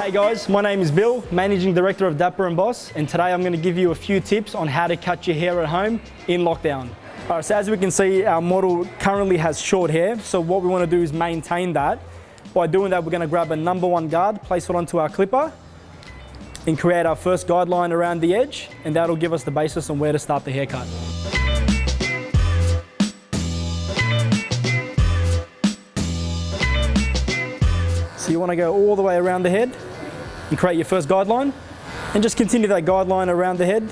Hey guys, my name is Bill, Managing Director of Dapper & Boss, and today I'm going to give you a few tips on how to cut your hair at home in lockdown. Alright, so as we can see, our model currently has short hair, so what we want to do is maintain that. By doing that, we're going to grab a number 1 guard, place it onto our clipper, and create our first guideline around the edge, and that'll give us the basis on where to start the haircut. So you want to go all the way around the head and create your first guideline, and just continue that guideline around the head,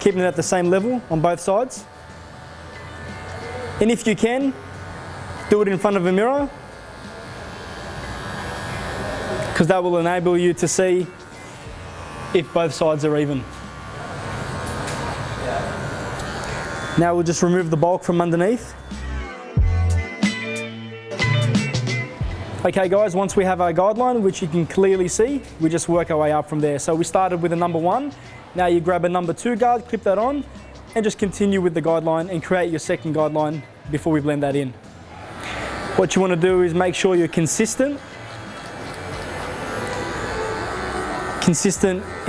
keeping it at the same level on both sides. And if you can, do it in front of a mirror, because that will enable you to see if both sides are even. Now we'll just remove the bulk from underneath. Okay guys, once we have our guideline, which you can clearly see, we just work our way up from there. So we started with a number 1, now you grab a number 2 guard, clip that on, and just continue with the guideline and create your second guideline before we blend that in. What you want to do is make sure you're consistent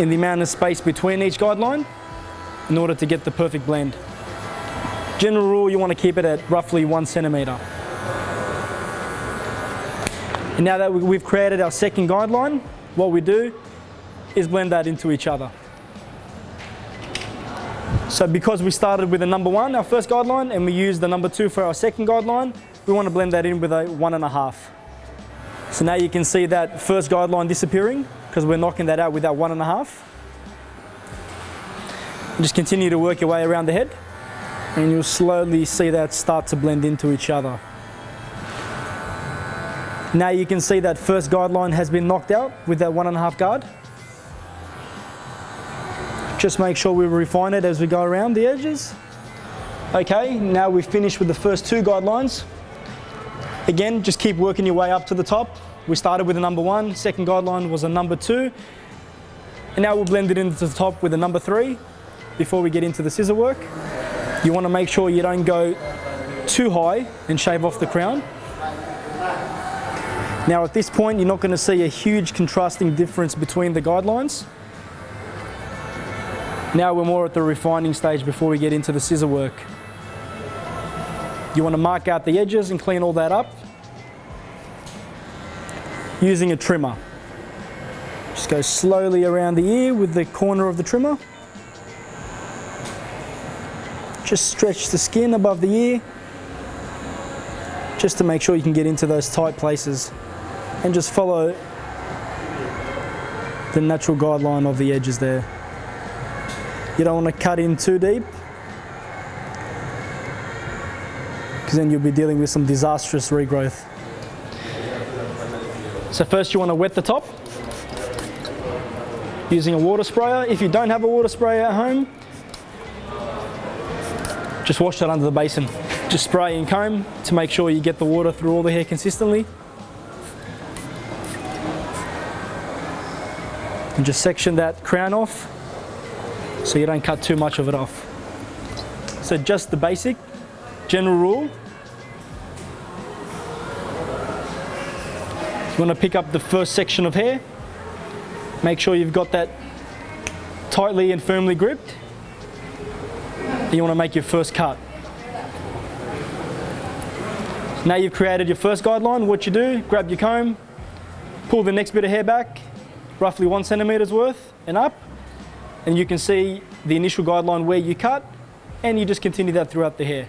in the amount of space between each guideline in order to get the perfect blend. General rule, you want to keep it at roughly 1 centimeter. And now that we've created our second guideline, what we do is blend that into each other. So because we started with a number 1, our first guideline, and we used the number 2 for our second guideline, we want to blend that in with a 1.5. So now you can see that first guideline disappearing because we're knocking that out with that 1.5. And just continue to work your way around the head, and you'll slowly see that start to blend into each other. Now you can see that first guideline has been knocked out with that 1.5 guard. Just make sure we refine it as we go around the edges. Okay, now we've finished with the first 2 guidelines. Again, just keep working your way up to the top. We started with a number 1, second guideline was a number 2. And now we'll blend it into the top with a number 3 before we get into the scissor work. You want to make sure you don't go too high and shave off the crown. Now at this point, you're not going to see a huge contrasting difference between the guidelines. Now we're more at the refining stage before we get into the scissor work. You want to mark out the edges and clean all that up using a trimmer. Just go slowly around the ear with the corner of the trimmer. Just stretch the skin above the ear just to make sure you can get into those tight places. And just follow the natural guideline of the edges there. You don't want to cut in too deep, because then you'll be dealing with some disastrous regrowth. So first you want to wet the top using a water sprayer. If you don't have a water sprayer at home, just wash that under the basin. Just spray and comb to make sure you get the water through all the hair consistently. And just section that crown off so you don't cut too much of it off. So just the basic general rule. You want to pick up the first section of hair. Make sure you've got that tightly and firmly gripped. And you want to make your first cut. Now you've created your first guideline, what you do, grab your comb, pull the next bit of hair back, roughly 1 centimeter's worth and up, and you can see the initial guideline where you cut, and you just continue that throughout the hair.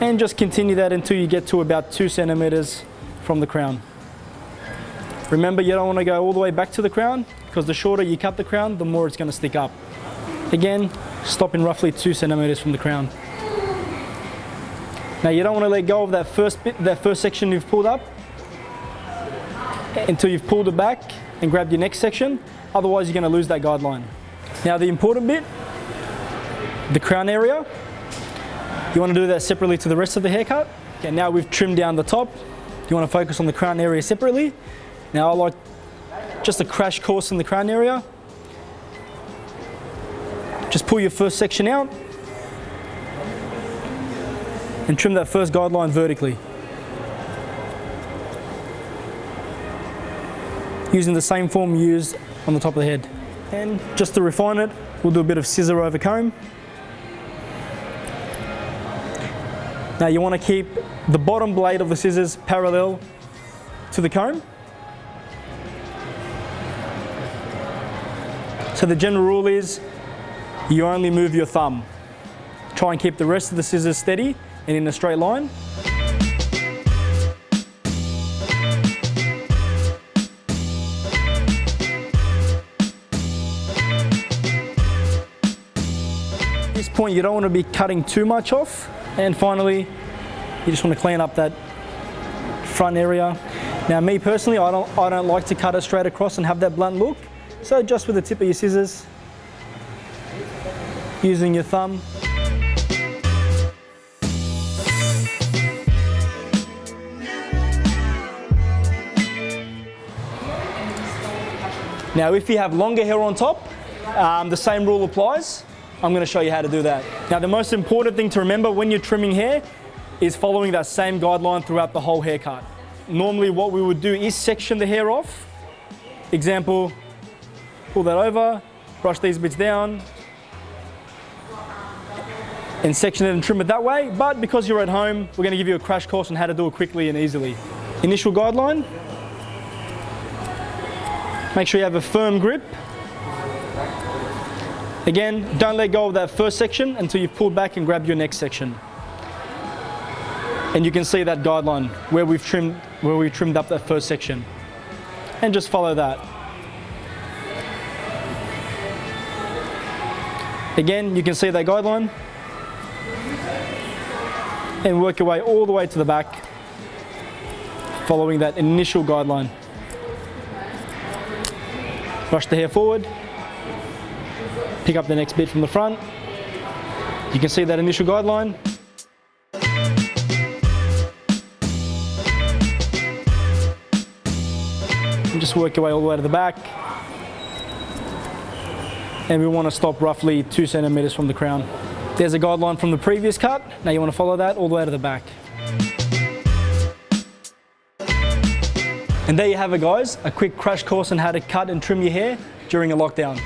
And just continue that until you get to about 2 centimeters from the crown. Remember, you don't want to go all the way back to the crown, because the shorter you cut the crown, the more it's going to stick up. Again, stopping roughly 2 centimeters from the crown. Now you don't want to let go of that first bit, that first section you've pulled up, until you've pulled it back and grabbed your next section, otherwise you're going to lose that guideline. Now the important bit, the crown area, you want to do that separately to the rest of the haircut. Okay, now we've trimmed down the top, you want to focus on the crown area separately. Now I like just a crash course in the crown area. Just pull your first section out and trim that first guideline vertically. using the same form used on the top of the head. And just to refine it, we'll do a bit of scissor over comb. Now you want to keep the bottom blade of the scissors parallel to the comb. So the general rule is you only move your thumb. Try and keep the rest of the scissors steady and in a straight line. At this point, you don't want to be cutting too much off. And finally, you just want to clean up that front area. Now, me personally, I don't like to cut it straight across and have that blunt look. So just with the tip of your scissors, using your thumb. Now, if you have longer hair on top, the same rule applies. I'm going to show you how to do that. Now, the most important thing to remember when you're trimming hair is following that same guideline throughout the whole haircut. Normally, what we would do is section the hair off. Example, pull that over, brush these bits down, and section it and trim it that way. But because you're at home, we're going to give you a crash course on how to do it quickly and easily. Initial guideline. Make sure you have a firm grip. Again, don't let go of that first section until you've pulled back and grabbed your next section. And you can see that guideline where we've trimmed up that first section. And just follow that. Again, you can see that guideline. And work your way all the way to the back, following that initial guideline. Brush the hair forward. Pick up the next bit from the front. You can see that initial guideline. And just work your way all the way to the back. And we want to stop roughly 2 centimeters from the crown. There's a guideline from the previous cut. Now you want to follow that all the way to the back. And there you have it, guys, a quick crash course on how to cut and trim your hair during a lockdown.